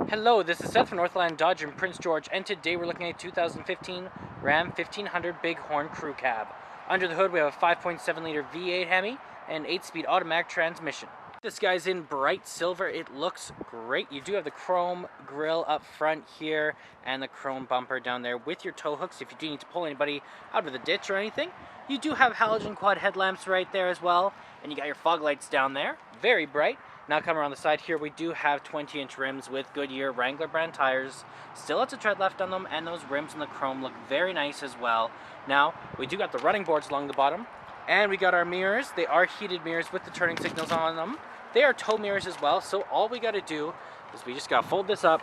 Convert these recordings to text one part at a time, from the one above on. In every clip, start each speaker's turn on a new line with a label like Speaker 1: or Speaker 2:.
Speaker 1: Hello, this is Seth from Northland Dodge in Prince George, and today we're looking at a 2015 Ram 1500 Bighorn Crew Cab. Under the hood we have a 5.7 liter V8 Hemi and an 8-speed automatic transmission. This guy's in bright silver. It looks great. You do have the chrome grille up front here and the chrome bumper down there with your tow hooks if you do need to pull anybody out of the ditch or anything. You do have halogen quad headlamps right there as well, and you got your fog lights down there, very bright. Now coming around the side here, we do have 20-inch rims with Goodyear Wrangler brand tires. Still lots of tread left on them, and those rims in the chrome look very nice as well. Now, we do got the running boards along the bottom, and we got our mirrors. They are heated mirrors with the turning signals on them. They are tow mirrors as well, so all we got to do is we just got to fold this up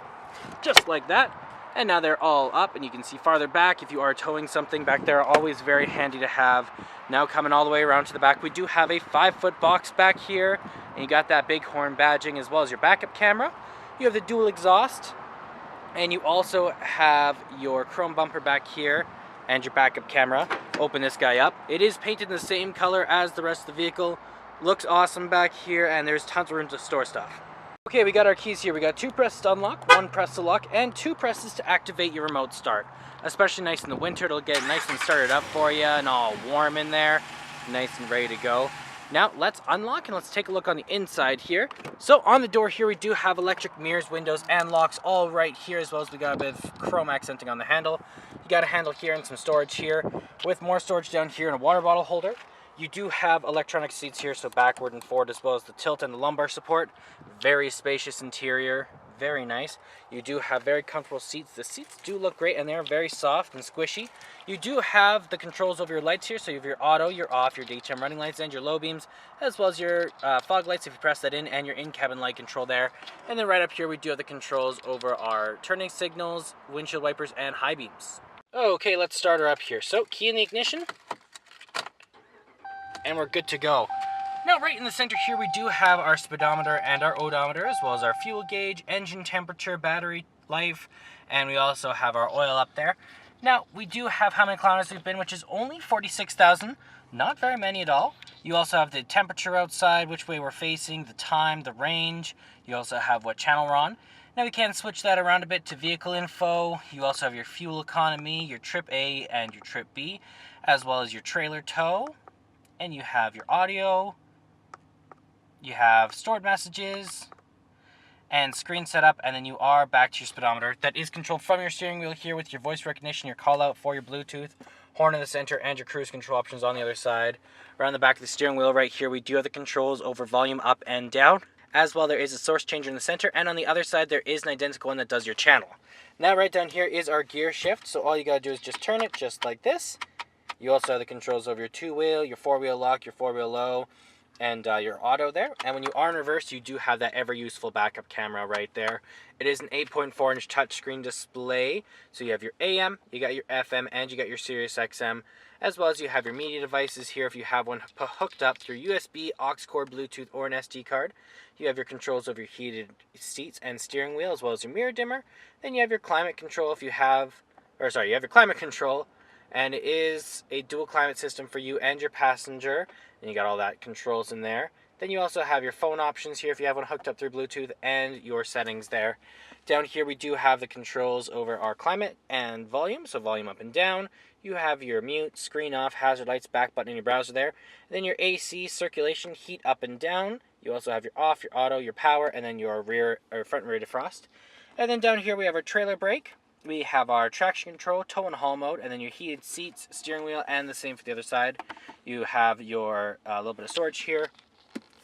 Speaker 1: just like that, and now they're all up, and you can see farther back if you are towing something back there. Always very handy to have. Now coming all the way around to the back, we do have a 5-foot box back here, and you got that Bighorn badging as well as your backup camera. You have the dual exhaust, and you also have your chrome bumper back here and your backup camera. Open this guy up. It is painted in the same color as the rest of the vehicle. Looks awesome back here, and there's tons of room to store stuff. Okay, we got our keys here. We got 2 presses to unlock, 1 press to lock, and 2 presses to activate your remote start. Especially nice in the winter, it'll get nice and started up for you and all warm in there. Nice and ready to go. Now let's unlock and let's take a look on the inside here. So on the door here we do have electric mirrors, windows, and locks all right here, as well as we got a bit of chrome accenting on the handle. You got a handle here and some storage here with more storage down here and a water bottle holder. You do have electronic seats here, so backward and forward, as well as the tilt and the lumbar support. Very spacious interior, very nice. You do have very comfortable seats. The seats do look great, and they're very soft and squishy. You do have the controls over your lights here, so you have your auto, your off, your daytime running lights, and your low beams, as well as your fog lights if you press that in, and your in-cabin light control there. And then right up here we do have the controls over our turning signals, windshield wipers, and high beams. Okay, let's start her up here. So key in the ignition, and we're good to go. Now right in the center here we do have our speedometer and our odometer, as well as our fuel gauge, engine temperature, battery life, and we also have our oil up there. Now we do have how many kilometers we've been, which is only 46,000, not very many at all. You also have the temperature outside, which way we're facing, the time, the range. You also have what channel we're on. Now we can switch that around a bit to vehicle info. You also have your fuel economy, your trip A and your trip B, as well as your trailer tow. And you have your audio, you have stored messages, and screen setup, and then you are back to your speedometer. That is controlled from your steering wheel here with your voice recognition, your call out for your Bluetooth, horn in the center, and your cruise control options on the other side. Around the back of the steering wheel right here, we do have the controls over volume up and down. As well, there is a source changer in the center, and on the other side, there is an identical one that does your channel. Now right down here is our gear shift, so all you gotta do is just turn it just like this. You also have the controls over your 2-wheel, your 4-wheel lock, your 4-wheel low, and your auto there. And when you are in reverse, you do have that ever-useful backup camera right there. It is an 8.4-inch touchscreen display. So you have your AM, you got your FM, and you got your Sirius XM, as well as you have your media devices here if you have one hooked up through USB, aux cord, Bluetooth, or an SD card. You have your controls over your heated seats and steering wheel, as well as your mirror dimmer. Then you have your climate control if you have, you have your climate control. And it is a dual climate system for you and your passenger. And you got all that controls in there. Then you also have your phone options here if you have one hooked up through Bluetooth, and your settings there. Down here we do have the controls over our climate and volume, so volume up and down. You have your mute, screen off, hazard lights, back button in your browser there. And then your AC, circulation, heat up and down. You also have your off, your auto, your power, and then your rear or front and rear defrost. And then down here we have our trailer brake. We have our traction control, tow and haul mode, and then your heated seats, steering wheel, and the same for the other side. You have your little bit of storage here.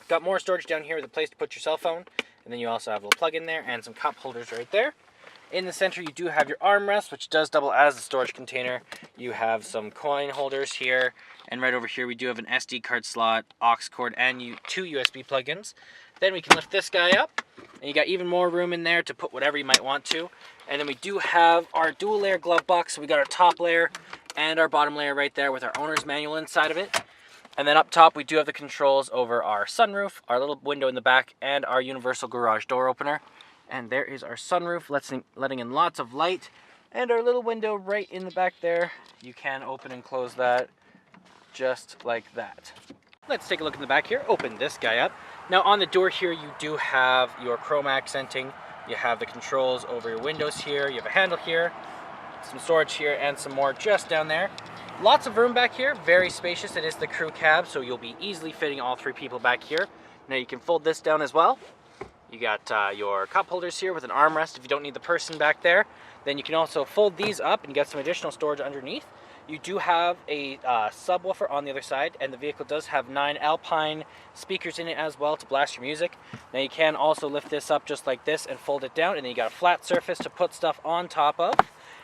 Speaker 1: Got more storage down here with a place to put your cell phone. And then you also have a little plug in there and some cup holders right there. In the center, you do have your armrest, which does double as a storage container. You have some coin holders here. And right over here, we do have an SD card slot, aux cord, and 2 USB plugins. Then we can lift this guy up, and you got even more room in there to put whatever you might want to. And then we do have our dual layer glove box. So we got our top layer and our bottom layer right there with our owner's manual inside of it. And then up top, we do have the controls over our sunroof, our little window in the back, and our universal garage door opener. And there is our sunroof, letting in lots of light. And our little window right in the back there. You can open and close that just like that. Let's take a look in the back here. Open this guy up. Now on the door here, you do have your chrome accenting You have the controls over your windows here. You have a handle here, some storage here, and some more just down there. Lots of room back here, very spacious. It is the crew cab, so you'll be easily fitting all 3 people back here. Now you can fold this down as well. You got your cup holders here with an armrest if you don't need the person back there. Then you can also fold these up and get some additional storage underneath. You do have a subwoofer on the other side, and the vehicle does have 9 Alpine speakers in it as well to blast your music. Now you can also lift this up just like this and fold it down, and then you got a flat surface to put stuff on top of.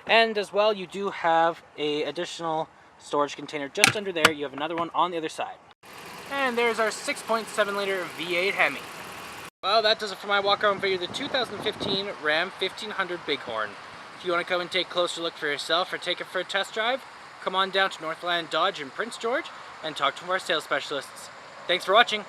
Speaker 1: And as well, you do have a additional storage container just under there. You have another one on the other side. And there's our 6.7 liter V8 Hemi. Well, that does it for my walk around video of the 2015 Ram 1500 Bighorn. If you want to come and take a closer look for yourself or take it for a test drive, come on down to Northland Dodge in Prince George and talk to one of our sales specialists. Thanks for watching.